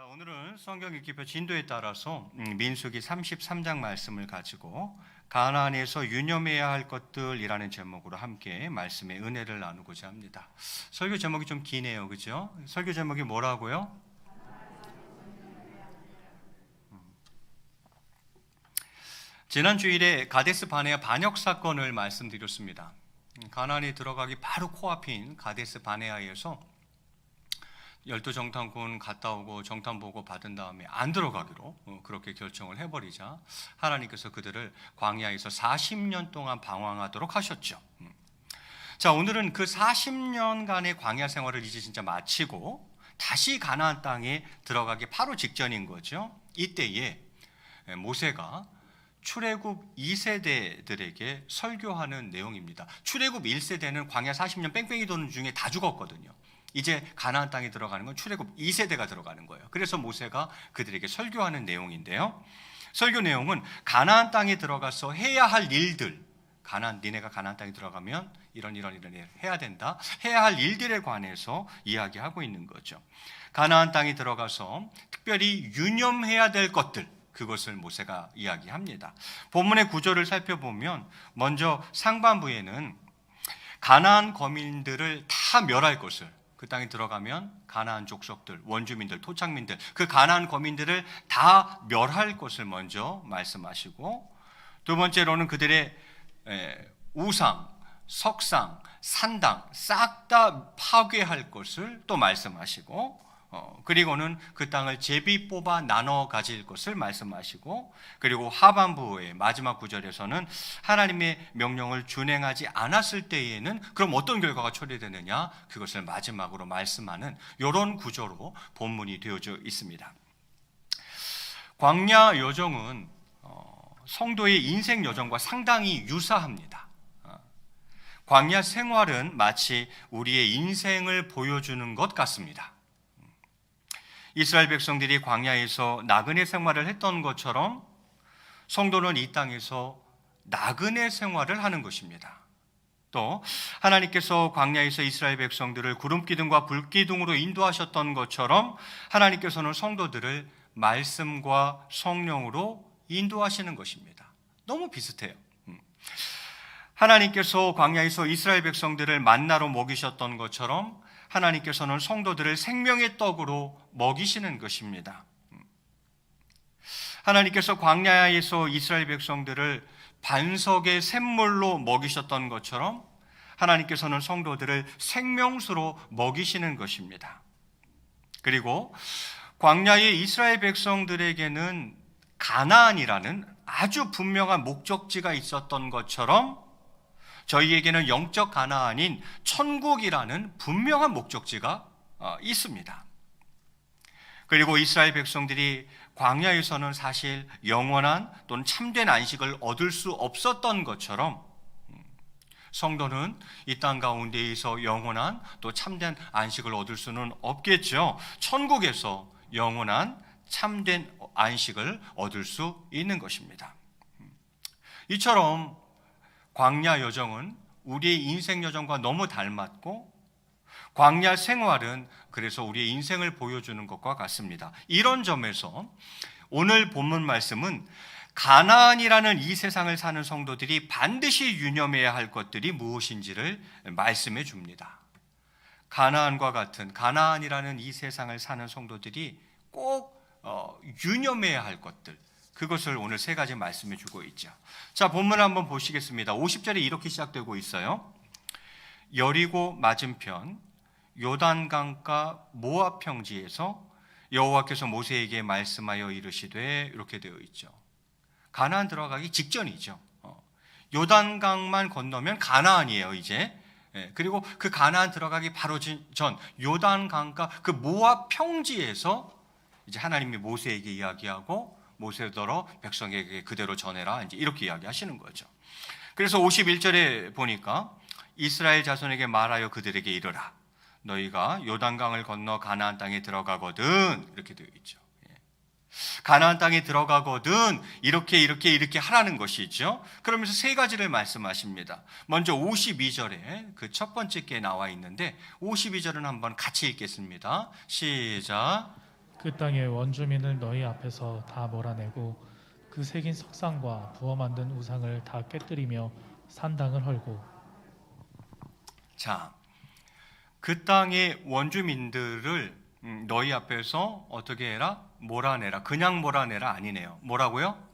자, 오늘은 성경 읽기표 진도에 따라서 민수기 33장 말씀을 가지고 가나안에서 유념해야 할 것들이라는 제목으로 함께 말씀의 은혜를 나누고자 합니다. 설교 제목이 좀 기네요, 그죠? 설교 제목이 뭐라고요? 지난 주일에 가데스 바네아 반역 사건을 말씀드렸습니다. 가나안에 들어가기 바로 코앞인 가데스 바네아에서 12정탐군 갔다 오고 정탐 보고 받은 다음에 안 들어가기로 그렇게 결정을 해버리자 하나님께서 그들을 광야에서 40년 동안 방황하도록 하셨죠. 자, 오늘은 그 40년간의 광야 생활을 이제 진짜 마치고 다시 가나안 땅에 들어가기 바로 직전인 거죠. 이때에 모세가 출애굽 2세대들에게 설교하는 내용입니다. 출애굽 1세대는 광야 40년 뺑뺑이 도는 중에 다 죽었거든요. 이제 가나안 땅에 들어가는 건 출애굽 2세대가 들어가는 거예요. 그래서 모세가 그들에게 설교하는 내용인데요. 설교 내용은 가나안 땅에 들어가서 해야 할 일들, 니네가 가나안 땅에 들어가면 이런 일 해야 된다. 해야 할 일들에 관해서 이야기하고 있는 거죠. 가나안 땅에 들어가서 특별히 유념해야 될 것들, 그것을 모세가 이야기합니다. 본문의 구조를 살펴보면 먼저 상반부에는 가나안 거민들을 다 멸할 것을, 그 땅에 들어가면 가나안 족속들, 원주민들, 토착민들, 그 가나안 거민들을 다 멸할 것을 먼저 말씀하시고, 두 번째로는 그들의 우상, 석상, 산당 싹 다 파괴할 것을 또 말씀하시고, 그리고는 그 땅을 제비 뽑아 나눠 가질 것을 말씀하시고, 그리고 하반부의 마지막 구절에서는 하나님의 명령을 준행하지 않았을 때에는 그럼 어떤 결과가 초래되느냐, 그것을 마지막으로 말씀하는 이런 구조로 본문이 되어져 있습니다. 광야 여정은 성도의 인생 여정과 상당히 유사합니다. 광야 생활은 마치 우리의 인생을 보여주는 것 같습니다. 이스라엘 백성들이 광야에서 나그네 생활을 했던 것처럼 성도는 이 땅에서 나그네 생활을 하는 것입니다. 또 하나님께서 광야에서 이스라엘 백성들을 구름기둥과 불기둥으로 인도하셨던 것처럼 하나님께서는 성도들을 말씀과 성령으로 인도하시는 것입니다. 너무 비슷해요. 하나님께서 광야에서 이스라엘 백성들을 만나로 먹이셨던 것처럼 하나님께서는 성도들을 생명의 떡으로 먹이시는 것입니다. 하나님께서 광야에서 이스라엘 백성들을 반석의 샘물로 먹이셨던 것처럼 하나님께서는 성도들을 생명수로 먹이시는 것입니다. 그리고 광야의 이스라엘 백성들에게는 가나안이라는 아주 분명한 목적지가 있었던 것처럼 저희에게는 영적 가나안인 천국이라는 분명한 목적지가 있습니다. 그리고 이스라엘 백성들이 광야에서는 사실 영원한 또는 참된 안식을 얻을 수 없었던 것처럼 성도는 이 땅 가운데에서 영원한 또 참된 안식을 얻을 수는 없겠죠. 천국에서 영원한 참된 안식을 얻을 수 있는 것입니다. 이처럼 광야 여정은 우리의 인생 여정과 너무 닮았고, 광야 생활은 그래서 우리의 인생을 보여주는 것과 같습니다. 이런 점에서 오늘 본문 말씀은 가나안이라는 이 세상을 사는 성도들이 반드시 유념해야 할 것들이 무엇인지를 말씀해 줍니다. 가나안과 같은, 가나안이라는 이 세상을 사는 성도들이 꼭 유념해야 할 것들, 그것을 오늘 세 가지 말씀해 주고 있죠. 자, 본문 한번 보시겠습니다. 50절에 이렇게 시작되고 있어요. 여리고 맞은편 요단강가 모압 평지에서 여호와께서 모세에게 말씀하여 이르시되, 이렇게 되어 있죠. 가나안 들어가기 직전이죠. 요단강만 건너면 가나안이에요, 이제. 그리고 그 가나안 들어가기 바로 전 요단강가 그 모압 평지에서 이제 하나님이 모세에게 이야기하고, 모세더러 백성에게 그대로 전해라, 이제 이렇게 이야기하시는 거죠. 그래서 51절에 보니까 이스라엘 자손에게 말하여 그들에게 이르라, 너희가 요단강을 건너 가나안 땅에 들어가거든, 이렇게 되어 있죠. 가나안 땅에 들어가거든 이렇게 하라는 것이죠. 그러면서 세 가지를 말씀하십니다. 먼저 52절에 그 첫 번째 게 나와 있는데 52절은 한번 같이 읽겠습니다. 시작. 그 땅의 원주민을 너희 앞에서 다 몰아내고 그 새긴 석상과 부어 만든 우상을 다 깨뜨리며 산당을 헐고. 자, 그 땅의 원주민들을 너희 앞에서 어떻게 해라? 몰아내라. 그냥 몰아내라 아니네요. 뭐라고요?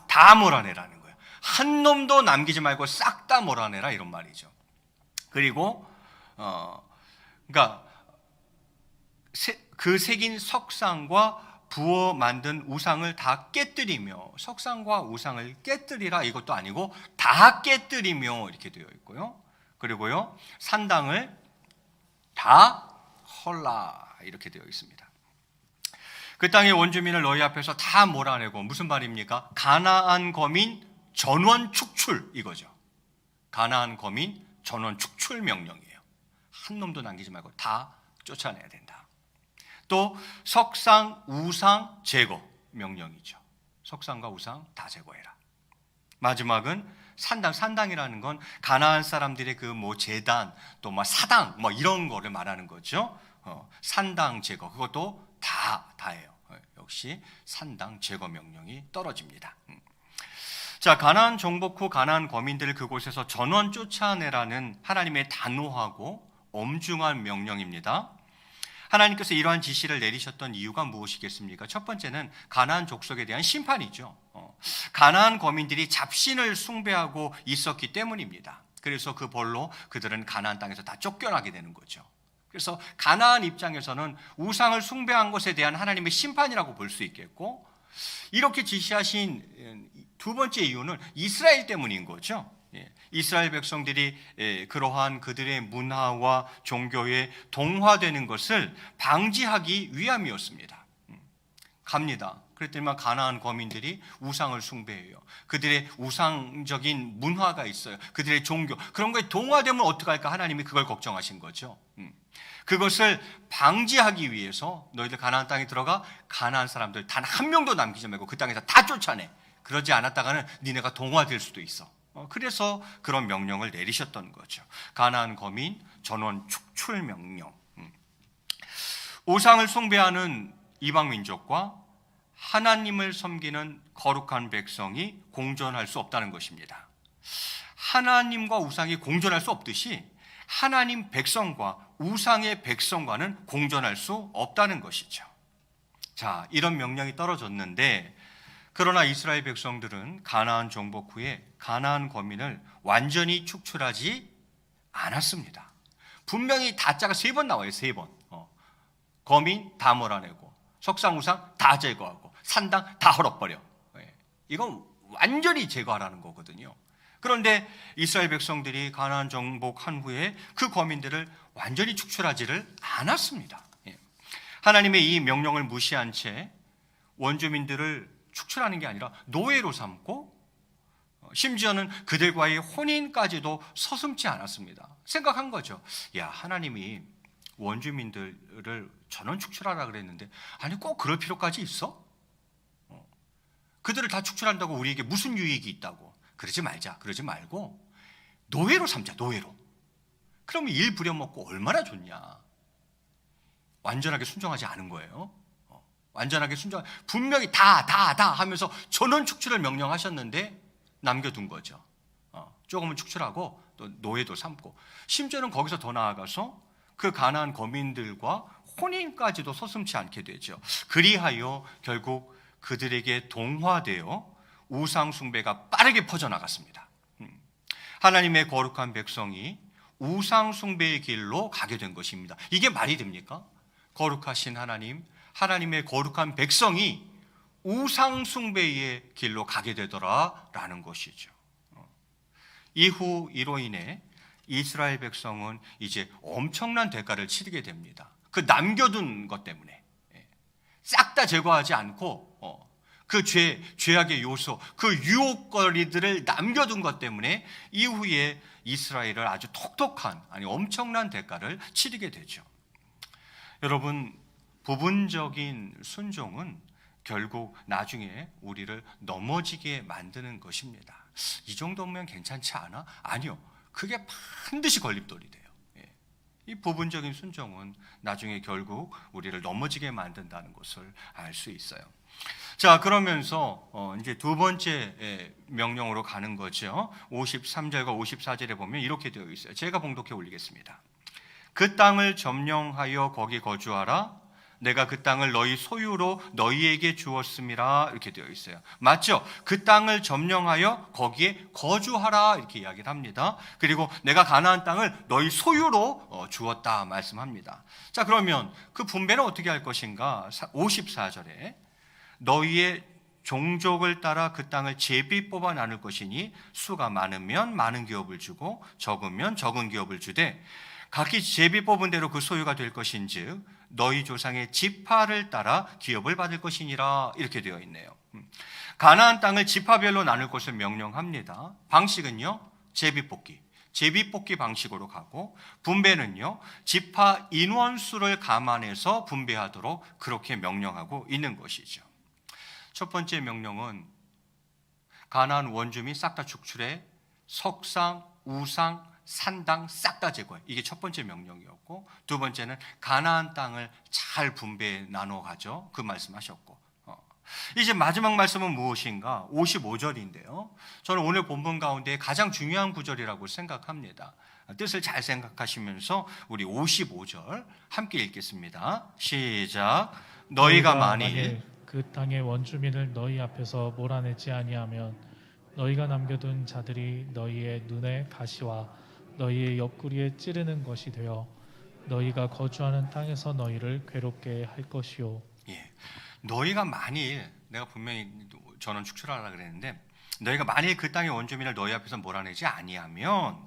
다 몰아내라는 거예요. 한 놈도 남기지 말고 싹 다 몰아내라 이런 말이죠. 그리고 그러니까 그 새긴 석상과 부어 만든 우상을 다 깨뜨리며, 석상과 우상을 깨뜨리라 이것도 아니고 다 깨뜨리며 이렇게 되어 있고요. 그리고요, 산당을 다 헐라 이렇게 되어 있습니다. 그 땅의 원주민을 너희 앞에서 다 몰아내고, 무슨 말입니까? 가나안 거민 전원 축출 이거죠. 가나안 거민 전원 축출 명령이에요. 한 놈도 남기지 말고 다 쫓아내야 된다. 또 석상, 우상 제거 명령이죠. 석상과 우상 다 제거해라. 마지막은 산당이라는 건 가나안 사람들의 그 뭐 제단, 또 뭐 사당, 뭐 이런 거를 말하는 거죠. 산당 제거, 그것도 다예요. 역시 산당 제거 명령이 떨어집니다. 자, 가나안 정복 후 가나안 거민들을 그곳에서 전원 쫓아내라는 하나님의 단호하고 엄중한 명령입니다. 하나님께서 이러한 지시를 내리셨던 이유가 무엇이겠습니까? 첫 번째는 가나안 족속에 대한 심판이죠. 가나안 거민들이 잡신을 숭배하고 있었기 때문입니다. 그래서 그 벌로 그들은 가나안 땅에서 다 쫓겨나게 되는 거죠. 그래서 가나안 입장에서는 우상을 숭배한 것에 대한 하나님의 심판이라고 볼 수 있겠고, 이렇게 지시하신 두 번째 이유는 이스라엘 때문인 거죠. 이스라엘 백성들이 그러한 그들의 문화와 종교에 동화되는 것을 방지하기 위함이었습니다. 갑니다. 그랬더니만 가나안 거민들이 우상을 숭배해요. 그들의 우상적인 문화가 있어요. 그들의 종교, 그런 거에 동화되면 어떡할까? 하나님이 그걸 걱정하신 거죠. 그것을 방지하기 위해서 너희들 가나안 땅에 들어가 가나안 사람들 단 한 명도 남기지 말고 그 땅에서 다 쫓아내. 그러지 않았다가는 니네가 동화될 수도 있어. 그래서 그런 명령을 내리셨던 거죠. 가나안 거민 전원 축출 명령. 우상을 숭배하는 이방 민족과 하나님을 섬기는 거룩한 백성이 공존할 수 없다는 것입니다. 하나님과 우상이 공존할 수 없듯이 하나님 백성과 우상의 백성과는 공존할 수 없다는 것이죠. 자, 이런 명령이 떨어졌는데, 그러나 이스라엘 백성들은 가나안 정복 후에 가나안 거민을 완전히 축출하지 않았습니다. 분명히 다자가 3번 나와요. 3번. 거민 다 몰아내고, 석상 우상 다 제거하고, 산당 다 헐어버려. 이건 완전히 제거하라는 거거든요. 그런데 이스라엘 백성들이 가나안 정복한 후에 그 거민들을 완전히 축출하지를 않았습니다. 하나님의 이 명령을 무시한 채 원주민들을 축출하는 게 아니라 노예로 삼고, 심지어는 그들과의 혼인까지도 서슴지 않았습니다. 생각한 거죠. 야, 하나님이 원주민들을 전원 축출하라 그랬는데, 아니 꼭 그럴 필요까지 있어? 그들을 다 축출한다고 우리에게 무슨 유익이 있다고? 그러지 말자. 그러지 말고 노예로 삼자. 노예로. 그러면 일 부려먹고 얼마나 좋냐. 완전하게 순종하지 않은 거예요. 완전하게 순종, 분명히 다 하면서 전원 축출을 명령하셨는데 남겨둔 거죠. 조금은 축출하고 또 노예도 삼고, 심지어는 거기서 더 나아가서 그 가나안 거민들과 혼인까지도 서슴지 않게 되죠. 그리하여 결국 그들에게 동화되어 우상 숭배가 빠르게 퍼져나갔습니다. 하나님의 거룩한 백성이 우상 숭배의 길로 가게 된 것입니다. 이게 말이 됩니까? 거룩하신 하나님, 하나님의 거룩한 백성이 우상 숭배의 길로 가게 되더라라는 것이죠. 이후 이로 인해 이스라엘 백성은 이제 엄청난 대가를 치르게 됩니다. 그 남겨둔 것 때문에 싹 다 제거하지 않고 그 죄악의 요소, 그 유혹거리들을 남겨둔 것 때문에 이후에 이스라엘을 아주 톡톡한, 아니 엄청난 대가를 치르게 되죠. 여러분, 부분적인 순종은 결국 나중에 우리를 넘어지게 만드는 것입니다. 이 정도면 괜찮지 않아? 아니요. 그게 반드시 걸림돌이 돼요. 이 부분적인 순종은 나중에 결국 우리를 넘어지게 만든다는 것을 알 수 있어요. 자, 그러면서 이제 두 번째 명령으로 가는 거죠. 53절과 54절에 보면 이렇게 되어 있어요. 제가 봉독해 올리겠습니다. 그 땅을 점령하여 거기 거주하라. 내가 그 땅을 너희 소유로 너희에게 주었음이라. 이렇게 되어 있어요. 맞죠? 그 땅을 점령하여 거기에 거주하라 이렇게 이야기를 합니다. 그리고 내가 가나안 땅을 너희 소유로 주었다 말씀합니다. 자, 그러면 그 분배는 어떻게 할 것인가? 54절에 너희의 종족을 따라 그 땅을 제비 뽑아 나눌 것이니 수가 많으면 많은 기업을 주고 적으면 적은 기업을 주되 각기 제비 뽑은 대로 그 소유가 될 것인즉 너희 조상의 지파를 따라 기업을 받을 것이니라. 이렇게 되어 있네요. 가나안 땅을 지파별로 나눌 것을 명령합니다. 방식은요, 제비뽑기 방식으로 가고, 분배는요 지파 인원수를 감안해서 분배하도록 그렇게 명령하고 있는 것이죠. 첫 번째 명령은 가나안 원주민 싹 다 축출해 석상, 우상, 산당 싹 다 제거해. 이게 첫 번째 명령이었고, 두 번째는 가나안 땅을 잘 분배해 나눠 가죠. 그 말씀하셨고, 이제 마지막 말씀은 무엇인가? 55절인데요. 저는 오늘 본문 가운데 가장 중요한 구절이라고 생각합니다. 뜻을 잘 생각하시면서 우리 55절 함께 읽겠습니다. 시작. 너희가 만일 그 땅의 원주민을 너희 앞에서 몰아내지 아니하면 너희가 남겨둔 자들이 너희의 눈에 가시와 너희의 옆구리에 찌르는 것이 되어 너희가 거주하는 땅에서 너희를 괴롭게 할 것이요. 예. 너희가 만일, 내가 분명히 저는 축출하라 그랬는데, 너희가 만일 그 땅의 원주민을 너희 앞에서 몰아내지 아니하면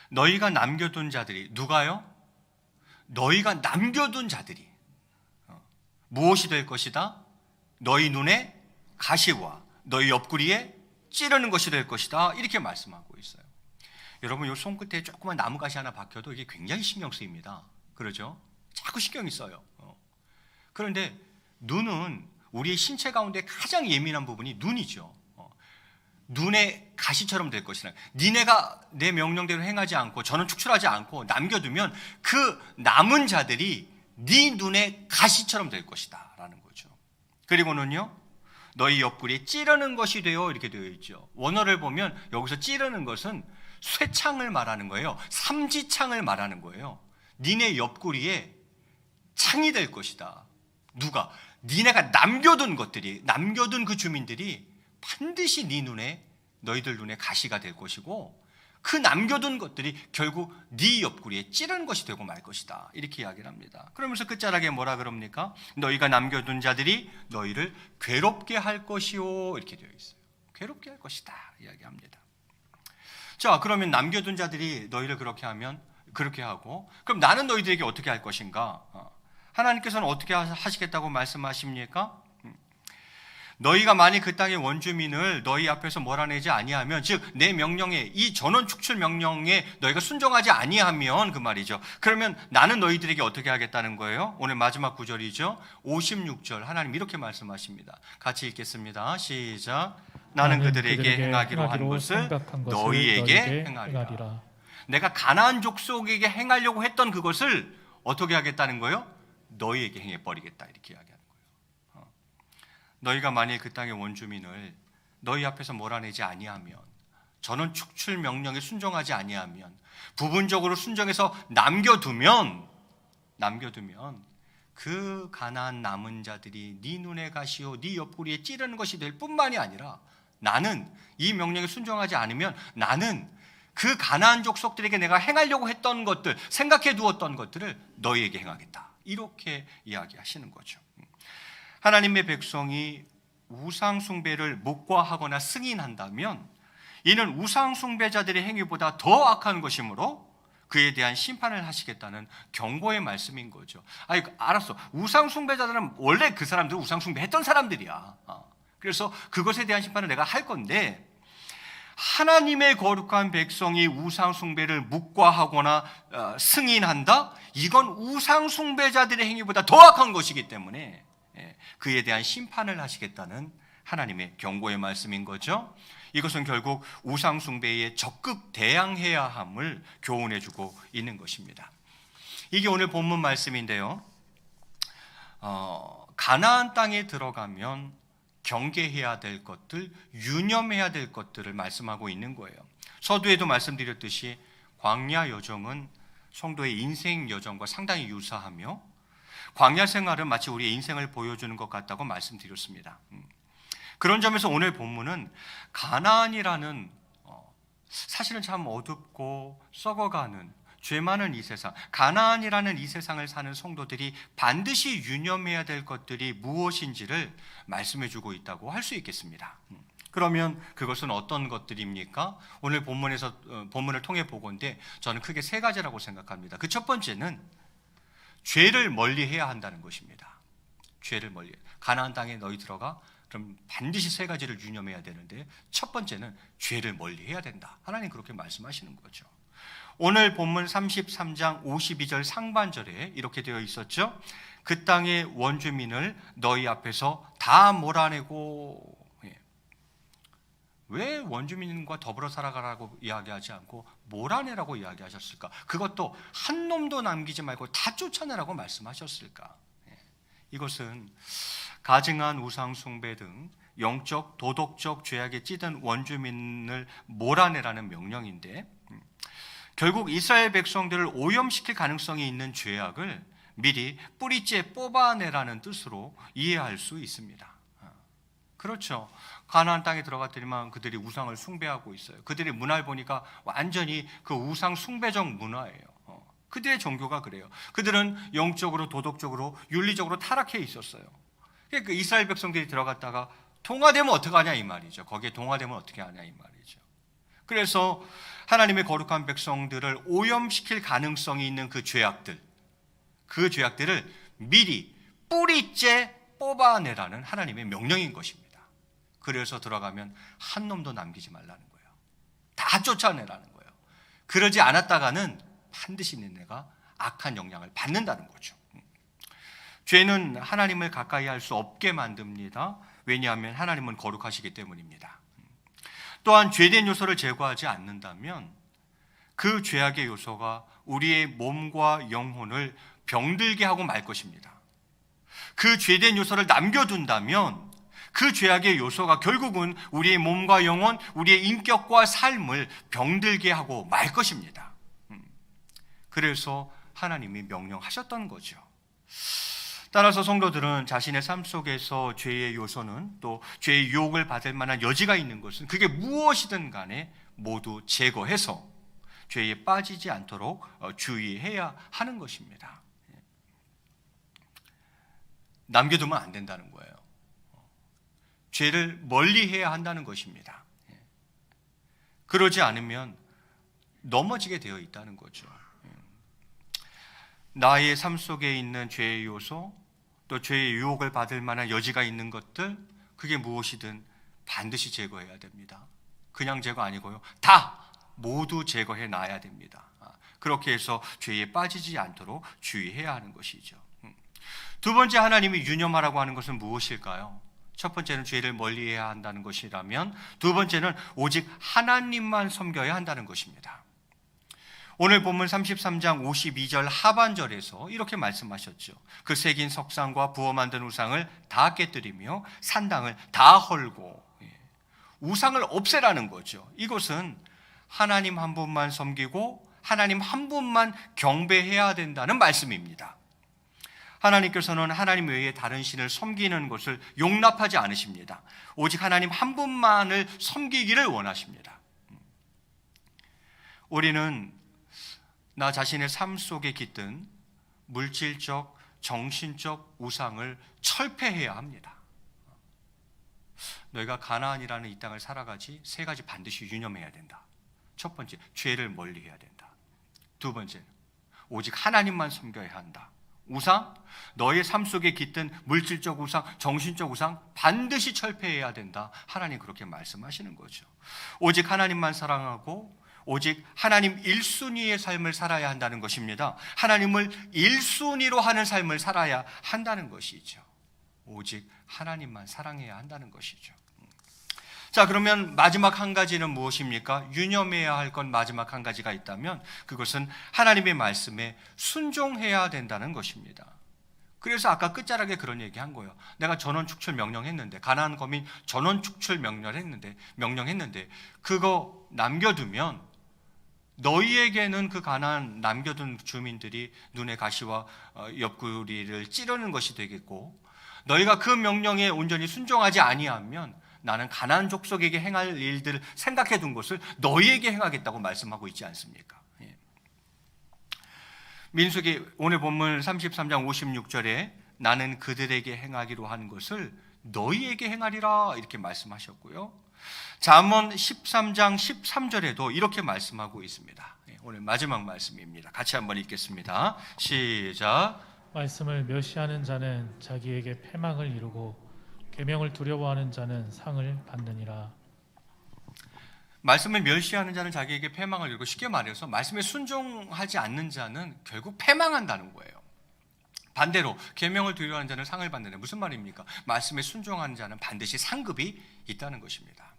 너희가 남겨둔 자들이, 누가요? 너희가 남겨둔 자들이 무엇이 될 것이다? 너희 눈에 가시와 너희 옆구리에 찌르는 것이 될 것이다. 이렇게 말씀하고 있어요. 여러분, 이 손끝에 조그만 나무가시 하나 박혀도 이게 굉장히 신경 쓰입니다. 그러죠? 자꾸 신경이 써요. 그런데 눈은 우리의 신체 가운데 가장 예민한 부분이 눈이죠. 눈의 가시처럼 될 것이라. 니네가 내 명령대로 행하지 않고 저는 축출하지 않고 남겨두면 그 남은 자들이 네 눈의 가시처럼 될 것이다 라는 거죠. 그리고는요, 너희 옆구리에 찌르는 것이 되어, 이렇게 되어 있죠. 원어를 보면 여기서 찌르는 것은 쇠창을 말하는 거예요. 삼지창을 말하는 거예요. 니네 옆구리에 창이 될 것이다. 누가? 니네가 남겨둔 것들이, 남겨둔 그 주민들이 반드시 네 눈에, 너희들 눈에 가시가 될 것이고, 그 남겨둔 것들이 결국 네 옆구리에 찌르는 것이 되고 말 것이다. 이렇게 이야기를 합니다. 그러면서 끝자락에 뭐라 그럽니까? 너희가 남겨둔 자들이 너희를 괴롭게 할 것이요. 이렇게 되어 있어요. 괴롭게 할 것이다. 이야기합니다. 자, 그러면 남겨둔 자들이 너희를 그렇게 하고, 그럼 나는 너희들에게 어떻게 할 것인가? 하나님께서는 어떻게 하시겠다고 말씀하십니까? 너희가 만일 그 땅의 원주민을 너희 앞에서 몰아내지 아니하면, 즉 내 명령에, 이 전원 축출 명령에 너희가 순종하지 아니하면, 그 말이죠. 그러면 나는 너희들에게 어떻게 하겠다는 거예요? 오늘 마지막 구절이죠. 56절 하나님 이렇게 말씀하십니다. 같이 읽겠습니다. 시작. 나는 그들에게 행하기로 한 것을 너희에게 행하리라. 내가 가나안 족속에게 행하려고 했던 그것을 어떻게 하겠다는 거예요? 너희에게 행해버리겠다. 이렇게 이야기하는 거예요. 너희가 만일 그 땅의 원주민을 너희 앞에서 몰아내지 아니하면, 저는 축출 명령에 순종하지 아니하면, 부분적으로 순종해서 남겨두면 그 가나안 남은 자들이 네 눈에 가시오 네 옆구리에 찌르는 것이 될 뿐만이 아니라, 나는 이 명령에 순종하지 않으면 나는 그 가나안 족속들에게 내가 행하려고 했던 것들, 생각해 두었던 것들을 너희에게 행하겠다. 이렇게 이야기하시는 거죠. 하나님의 백성이 우상 숭배를 묵과하거나 승인한다면 이는 우상 숭배자들의 행위보다 더 악한 것이므로 그에 대한 심판을 하시겠다는 경고의 말씀인 거죠. 아니, 알았어. 우상 숭배자들은 원래 그 사람들은 우상 숭배했던 사람들이야. 그래서 그것에 대한 심판을 내가 할 건데, 하나님의 거룩한 백성이 우상 숭배를 묵과하거나 승인한다? 이건 우상 숭배자들의 행위보다 더 악한 것이기 때문에 그에 대한 심판을 하시겠다는 하나님의 경고의 말씀인 거죠. 이것은 결국 우상 숭배에 적극 대항해야 함을 교훈해주고 있는 것입니다. 이게 오늘 본문 말씀인데요. 가나안 땅에 들어가면 경계해야 될 것들, 유념해야 될 것들을 말씀하고 있는 거예요. 서두에도 말씀드렸듯이 광야 여정은 성도의 인생 여정과 상당히 유사하며 광야 생활은 마치 우리의 인생을 보여주는 것 같다고 말씀드렸습니다. 그런 점에서 오늘 본문은 가나안이라는 사실은 참 어둡고 썩어가는 죄 많은 이 세상, 가나안이라는 이 세상을 사는 성도들이 반드시 유념해야 될 것들이 무엇인지를 말씀해주고 있다고 할 수 있겠습니다. 그러면 그것은 어떤 것들입니까? 오늘 본문을 통해 보건대 저는 크게 세 가지라고 생각합니다. 그 첫 번째는 죄를 멀리해야 한다는 것입니다. 죄를 멀리. 가나안 땅에 너희 들어가 그럼 반드시 세 가지를 유념해야 되는데 첫 번째는 죄를 멀리해야 된다. 하나님 그렇게 말씀하시는 거죠. 오늘 본문 33장 52절 상반절에 이렇게 되어 있었죠. 그 땅의 원주민을 너희 앞에서 다 몰아내고, 왜 원주민과 더불어 살아가라고 이야기하지 않고 몰아내라고 이야기하셨을까? 그것도 한 놈도 남기지 말고 다 쫓아내라고 말씀하셨을까? 이것은 가증한 우상 숭배 등 영적, 도덕적 죄악에 찌든 원주민을 몰아내라는 명령인데, 결국 이스라엘 백성들을 오염시킬 가능성이 있는 죄악을 미리 뿌리째 뽑아내라는 뜻으로 이해할 수 있습니다. 그렇죠. 가나안 땅에 들어갔더니만 그들이 우상을 숭배하고 있어요. 그들의 문화를 보니까 완전히 그 우상 숭배적 문화예요. 그들의 종교가 그래요. 그들은 영적으로, 도덕적으로, 윤리적으로 타락해 있었어요. 그 이스라엘 백성들이 들어갔다가 동화되면 어떡하냐 이 말이죠. 거기에 동화되면 어떻게 하냐 이 말이죠. 그래서 하나님의 거룩한 백성들을 오염시킬 가능성이 있는 그 죄악들을 미리 뿌리째 뽑아내라는 하나님의 명령인 것입니다. 그래서 들어가면 한 놈도 남기지 말라는 거예요. 다 쫓아내라는 거예요. 그러지 않았다가는 반드시 너네가 악한 영향을 받는다는 거죠. 죄는 하나님을 가까이 할 수 없게 만듭니다. 왜냐하면 하나님은 거룩하시기 때문입니다. 또한 죄된 요소를 제거하지 않는다면 그 죄악의 요소가 우리의 몸과 영혼을 병들게 하고 말 것입니다. 그 죄된 요소를 남겨둔다면 그 죄악의 요소가 결국은 우리의 몸과 영혼, 우리의 인격과 삶을 병들게 하고 말 것입니다. 그래서 하나님이 명령하셨던 거죠. 따라서 성도들은 자신의 삶 속에서 죄의 요소는 또 죄의 유혹을 받을 만한 여지가 있는 것은 그게 무엇이든 간에 모두 제거해서 죄에 빠지지 않도록 주의해야 하는 것입니다. 남겨두면 안 된다는 거예요. 죄를 멀리해야 한다는 것입니다. 그러지 않으면 넘어지게 되어 있다는 거죠. 나의 삶 속에 있는 죄의 요소, 또 죄의 유혹을 받을 만한 여지가 있는 것들, 그게 무엇이든 반드시 제거해야 됩니다. 그냥 제거 아니고요. 다 모두 제거해 놔야 됩니다. 그렇게 해서 죄에 빠지지 않도록 주의해야 하는 것이죠. 두 번째 하나님이 유념하라고 하는 것은 무엇일까요? 첫 번째는 죄를 멀리해야 한다는 것이라면 두 번째는 오직 하나님만 섬겨야 한다는 것입니다. 오늘 본문 33장 52절 하반절에서 이렇게 말씀하셨죠. 그 새긴 석상과 부어 만든 우상을 다 깨뜨리며 산당을 다 헐고, 우상을 없애라는 거죠. 이것은 하나님 한 분만 섬기고 하나님 한 분만 경배해야 된다는 말씀입니다. 하나님께서는 하나님 외에 다른 신을 섬기는 것을 용납하지 않으십니다. 오직 하나님 한 분만을 섬기기를 원하십니다. 우리는 나 자신의 삶 속에 깃든 물질적, 정신적 우상을 철폐해야 합니다. 너희가 가나안이라는 이 땅을 살아가지 세 가지 반드시 유념해야 된다. 첫 번째, 죄를 멀리해야 된다. 두 번째는 오직 하나님만 섬겨야 한다. 우상, 너의 삶 속에 깃든 물질적 우상, 정신적 우상 반드시 철폐해야 된다. 하나님 그렇게 말씀하시는 거죠. 오직 하나님만 사랑하고 오직 하나님 1순위의 삶을 살아야 한다는 것입니다. 하나님을 1순위로 하는 삶을 살아야 한다는 것이죠. 오직 하나님만 사랑해야 한다는 것이죠. 자, 그러면 마지막 한 가지는 무엇입니까? 유념해야 할 건 마지막 한 가지가 있다면 그것은 하나님의 말씀에 순종해야 된다는 것입니다. 그래서 아까 끝자락에 그런 얘기한 거예요. 내가 전원 축출 명령했는데, 가나안 거민 전원 축출 명령했는데 그거 남겨두면 너희에게는 그 가나안 남겨둔 주민들이 눈의 가시와 옆구리를 찌르는 것이 되겠고, 너희가 그 명령에 온전히 순종하지 아니하면 나는 가나안 족속에게 행할 일들을 생각해 둔 것을 너희에게 행하겠다고 말씀하고 있지 않습니까? 예. 민수기 오늘 본문 33장 56절에 나는 그들에게 행하기로 한 것을 너희에게 행하리라 이렇게 말씀하셨고요. 잠언 13장 13절에도 이렇게 말씀하고 있습니다. 예, 오늘 마지막 말씀입니다. 같이 한번 읽겠습니다. 시작. 말씀을 멸시하는 자는 자기에게 패망을 이루고 계명을 두려워하는 자는 상을 받느니라. 말씀을 멸시하는 자는 자기에게 패망을 이루고, 쉽게 말해서 말씀에 순종하지 않는 자는 결국 패망한다는 거예요. 반대로 계명을 두려워하는 자는 상을 받는다. 무슨 말입니까? 말씀에 순종하는 자는 반드시 상급이 있다는 것입니다.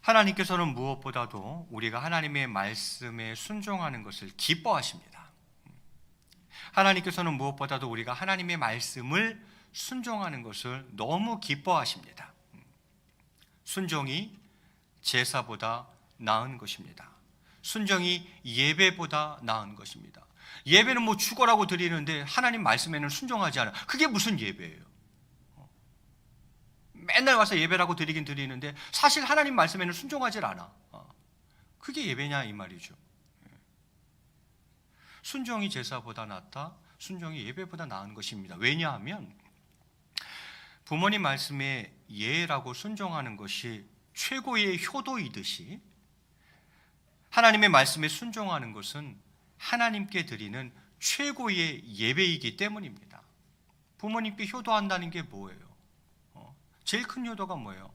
하나님께서는 무엇보다도 우리가 하나님의 말씀에 순종하는 것을 기뻐하십니다. 하나님께서는 무엇보다도 우리가 하나님의 말씀을 순종하는 것을 너무 기뻐하십니다. 순종이 제사보다 나은 것입니다. 순종이 예배보다 나은 것입니다. 예배는 뭐 죽어라고 드리는데 하나님 말씀에는 순종하지 않아. 그게 무슨 예배예요? 맨날 와서 예배라고 드리긴 드리는데 사실 하나님 말씀에는 순종하지 않아. 그게 예배냐 이 말이죠. 순종이 제사보다 낫다. 순종이 예배보다 나은 것입니다. 왜냐하면 부모님 말씀에 예라고 순종하는 것이 최고의 효도이듯이 하나님의 말씀에 순종하는 것은 하나님께 드리는 최고의 예배이기 때문입니다. 부모님께 효도한다는 게 뭐예요? 제일 큰 효도가 뭐예요?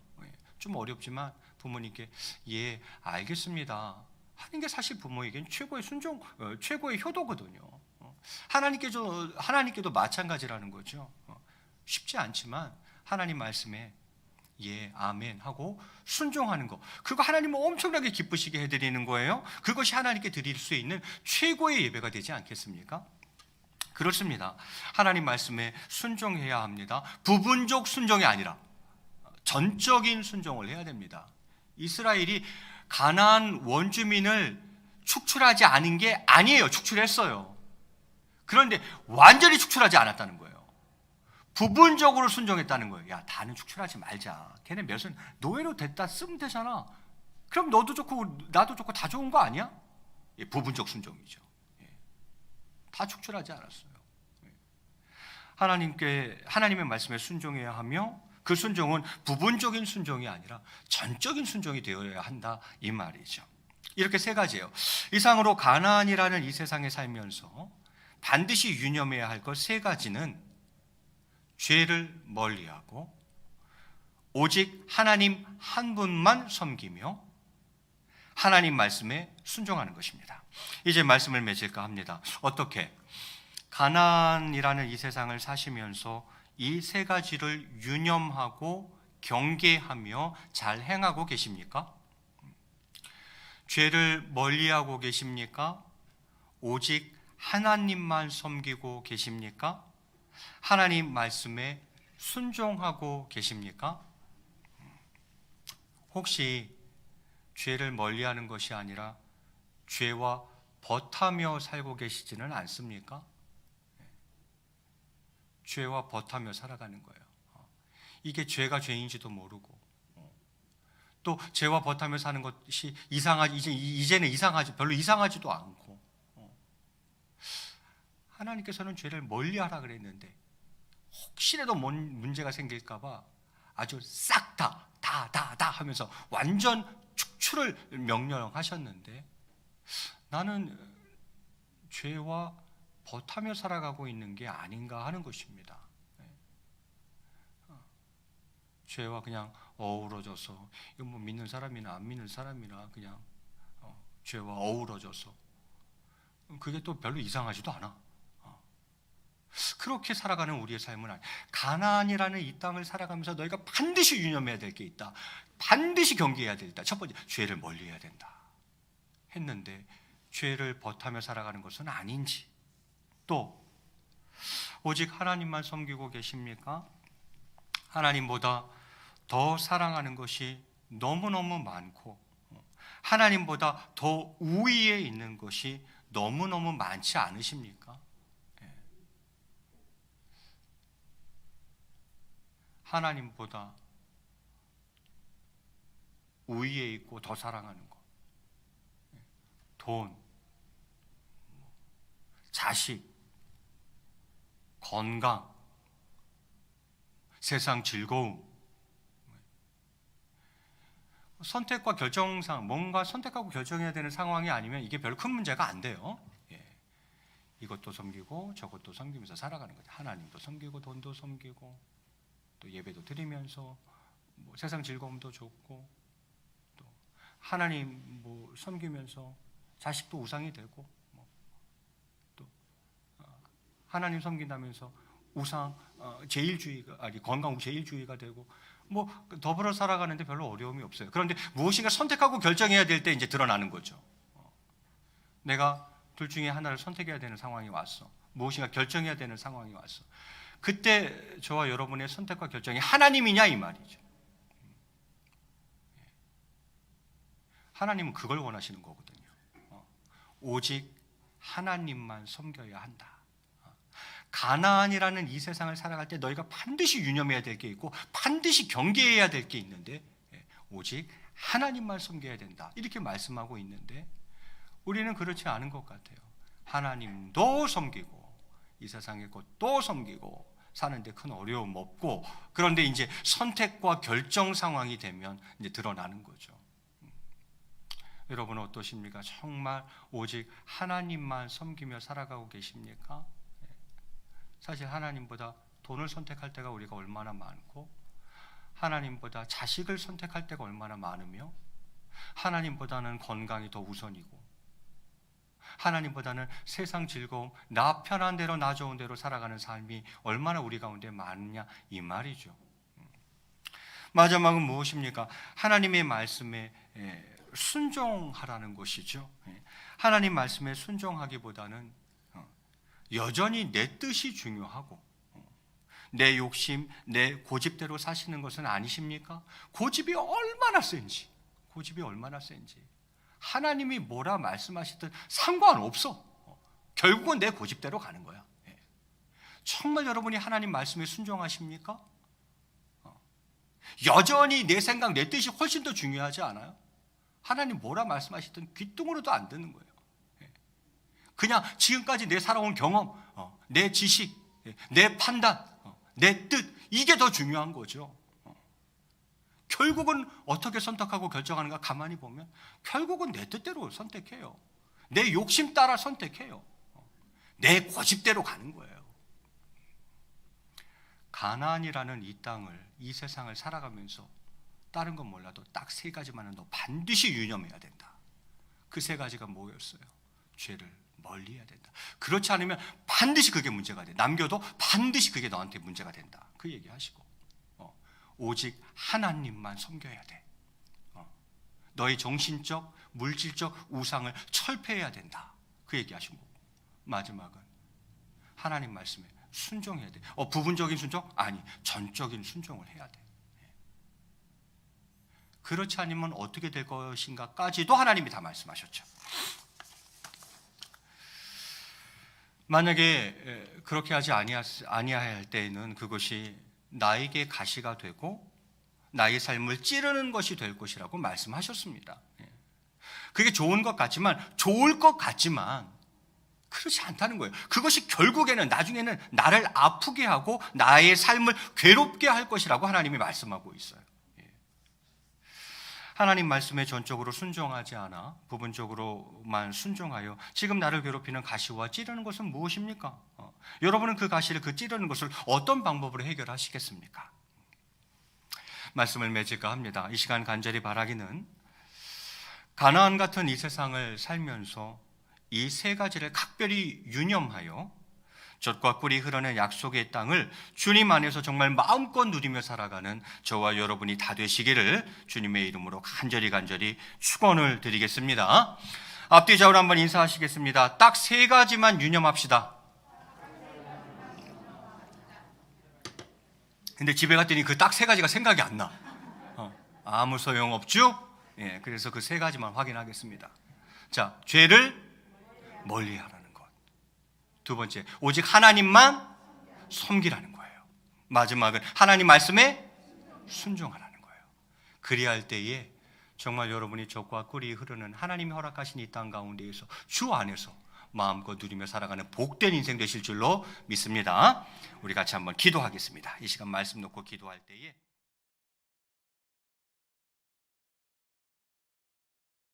좀 어렵지만 부모님께 예 알겠습니다 하는 게 사실 부모에겐 최고의 순종, 최고의 효도거든요. 하나님께도 마찬가지라는 거죠. 쉽지 않지만 하나님 말씀에 예, 아멘 하고 순종하는 거, 그거 하나님은 엄청나게 기쁘시게 해드리는 거예요. 그것이 하나님께 드릴 수 있는 최고의 예배가 되지 않겠습니까? 그렇습니다. 하나님 말씀에 순종해야 합니다. 부분적 순종이 아니라 전적인 순종을 해야 됩니다. 이스라엘이 가나안 원주민을 축출하지 않은 게 아니에요. 축출했어요. 그런데 완전히 축출하지 않았다는 거예요. 부분적으로 순종했다는 거예요. 야, 다는 축출하지 말자. 걔네 몇은 노예로 됐다 쓰면 되잖아. 그럼 너도 좋고 나도 좋고 다 좋은 거 아니야? 예, 부분적 순종이죠. 예. 다 축출하지 않았어요. 예. 하나님의 말씀에 순종해야 하며 그 순종은 부분적인 순종이 아니라 전적인 순종이 되어야 한다 이 말이죠. 이렇게 세 가지예요. 이상으로 가나안이라는 이 세상에 살면서 반드시 유념해야 할 것 세 가지는 죄를 멀리하고 오직 하나님 한 분만 섬기며 하나님 말씀에 순종하는 것입니다. 이제 말씀을 맺을까 합니다. 어떻게? 가나안이라는 이 세상을 사시면서 이 세 가지를 유념하고 경계하며 잘 행하고 계십니까? 죄를 멀리하고 계십니까? 오직 하나님만 섬기고 계십니까? 하나님 말씀에 순종하고 계십니까? 혹시 죄를 멀리하는 것이 아니라 죄와 벗하며 살고 계시지는 않습니까? 죄와 벗하며 살아가는 거예요. 이게 죄가 죄인지도 모르고 또 죄와 벗하며 사는 것이 이제는 별로 이상하지도 않고 하나님께서는 죄를 멀리하라 그랬는데 혹시라도 뭔 문제가 생길까 봐 아주 싹 다 하면서 완전 축출을 명령하셨는데 나는 죄와 벗하며 살아가고 있는 게 아닌가 하는 것입니다. 죄와 그냥 어우러져서 이거 뭐 믿는 사람이나 안 믿는 사람이나 그냥 죄와 어우러져서 그게 또 별로 이상하지도 않아. 그렇게 살아가는 우리의 삶은 아니에요. 가나안이라는 이 땅을 살아가면서 너희가 반드시 유념해야 될 게 있다. 반드시 경계해야 된다. 첫 번째, 죄를 멀리해야 된다 했는데 죄를 버타며 살아가는 것은 아닌지, 또 오직 하나님만 섬기고 계십니까? 하나님보다 더 사랑하는 것이 너무너무 많고 하나님보다 더 우위에 있는 것이 너무너무 많지 않으십니까? 하나님보다 우위에 있고 더 사랑하는 것, 돈, 자식, 건강, 세상 즐거움, 선택과 결정상 뭔가 선택하고 결정해야 되는 상황이 아니면 이게 별 큰 문제가 안 돼요. 이것도 섬기고 저것도 섬기면서 살아가는 거죠. 하나님도 섬기고 돈도 섬기고 또 예배도 드리면서 뭐 세상 즐거움도 좋고 또 하나님 뭐 섬기면서 자식도 우상이 되고 또 하나님 섬긴다면서 우상 제일주의가 아니 건강 제일주의가 되고 뭐 더불어 살아가는데 별로 어려움이 없어요. 그런데 무엇인가 선택하고 결정해야 될 때 이제 드러나는 거죠. 내가 둘 중에 하나를 선택해야 되는 상황이 왔어. 무엇인가 결정해야 되는 상황이 왔어. 그때 저와 여러분의 선택과 결정이 하나님이냐 이 말이죠. 하나님은 그걸 원하시는 거거든요. 오직 하나님만 섬겨야 한다. 가나안이라는 이 세상을 살아갈 때 너희가 반드시 유념해야 될 게 있고 반드시 경계해야 될 게 있는데 오직 하나님만 섬겨야 된다. 이렇게 말씀하고 있는데 우리는 그렇지 않은 것 같아요. 하나님도 섬기고 이 세상의 것도 섬기고 사는데 큰 어려움 없고, 그런데 이제 선택과 결정 상황이 되면 이제 드러나는 거죠. 여러분은 어떠십니까? 정말 오직 하나님만 섬기며 살아가고 계십니까? 사실 하나님보다 돈을 선택할 때가 우리가 얼마나 많고 하나님보다 자식을 선택할 때가 얼마나 많으며 하나님보다는 건강이 더 우선이고 하나님보다는 세상 즐거움, 나 편한 대로 나 좋은 대로 살아가는 삶이 얼마나 우리 가운데 많으냐 이 말이죠. 마지막은 무엇입니까? 하나님의 말씀에 순종하라는 것이죠. 하나님 말씀에 순종하기보다는 여전히 내 뜻이 중요하고 내 욕심, 내 고집대로 사시는 것은 아니십니까? 고집이 얼마나 센지 하나님이 뭐라 말씀하시든 상관없어. 결국은 내 고집대로 가는 거야. 정말 여러분이 하나님 말씀에 순종하십니까? 여전히 내 생각, 내 뜻이 훨씬 더 중요하지 않아요? 하나님 뭐라 말씀하시든 귀뚱으로도 안 듣는 거예요. 그냥 지금까지 내 살아온 경험, 내 지식, 내 판단, 내 뜻, 이게 더 중요한 거죠. 결국은 어떻게 선택하고 결정하는가 가만히 보면 결국은 내 뜻대로 선택해요. 내 욕심 따라 선택해요. 내 고집대로 가는 거예요. 가나안이라는 이 땅을, 이 세상을 살아가면서 다른 건 몰라도 딱 세 가지만은 너 반드시 유념해야 된다. 그 세 가지가 뭐였어요? 죄를 멀리해야 된다. 그렇지 않으면 반드시 그게 문제가 돼. 남겨도 반드시 그게 너한테 문제가 된다. 그 얘기하시고 오직 하나님만 섬겨야 돼. 너의 정신적, 물질적 우상을 철폐해야 된다. 그 얘기하신 거고 마지막은 하나님 말씀에 순종해야 돼. 부분적인 순종? 아니, 전적인 순종을 해야 돼. 그렇지 않으면 어떻게 될 것인가까지도 하나님이 다 말씀하셨죠. 만약에 그렇게 하지 아니해야 할 때에는 그것이 나에게 가시가 되고 나의 삶을 찌르는 것이 될 것이라고 말씀하셨습니다. 그게 좋을 것 같지만 그렇지 않다는 거예요. 그것이 결국에는 나중에는 나를 아프게 하고 나의 삶을 괴롭게 할 것이라고 하나님이 말씀하고 있어요. 하나님 말씀에 전적으로 순종하지 않아 부분적으로만 순종하여 지금 나를 괴롭히는 가시와 찌르는 것은 무엇입니까? 여러분은 그 가시를, 그 찌르는 것을 어떤 방법으로 해결하시겠습니까? 말씀을 맺을까 합니다. 이 시간 간절히 바라기는 가나안 같은 이 세상을 살면서 이 세 가지를 각별히 유념하여 젖과 꿀이 흐르는 약속의 땅을 주님 안에서 정말 마음껏 누리며 살아가는 저와 여러분이 다 되시기를 주님의 이름으로 간절히 축원을 드리겠습니다. 앞뒤 좌우로 한번 인사하시겠습니다. 딱 3가지만 유념합시다. 근데 집에 갔더니 그 딱 3가지가 생각이 안 나. 아무 소용없죠? 예, 그래서 그 3가지만 확인하겠습니다. 자, 죄를 멀리 하라는 것. 2번째, 오직 하나님만 섬기라는 거예요. 마지막은 하나님 말씀에 순종하라는 거예요. 그리할 때에 정말 여러분이 젖과 꿀이 흐르는 하나님이 허락하신 이 땅 가운데에서 주 안에서 마음껏 누리며 살아가는 복된 인생 되실 줄로 믿습니다. 우리 같이 한번 기도하겠습니다. 이 시간 말씀 놓고 기도할 때에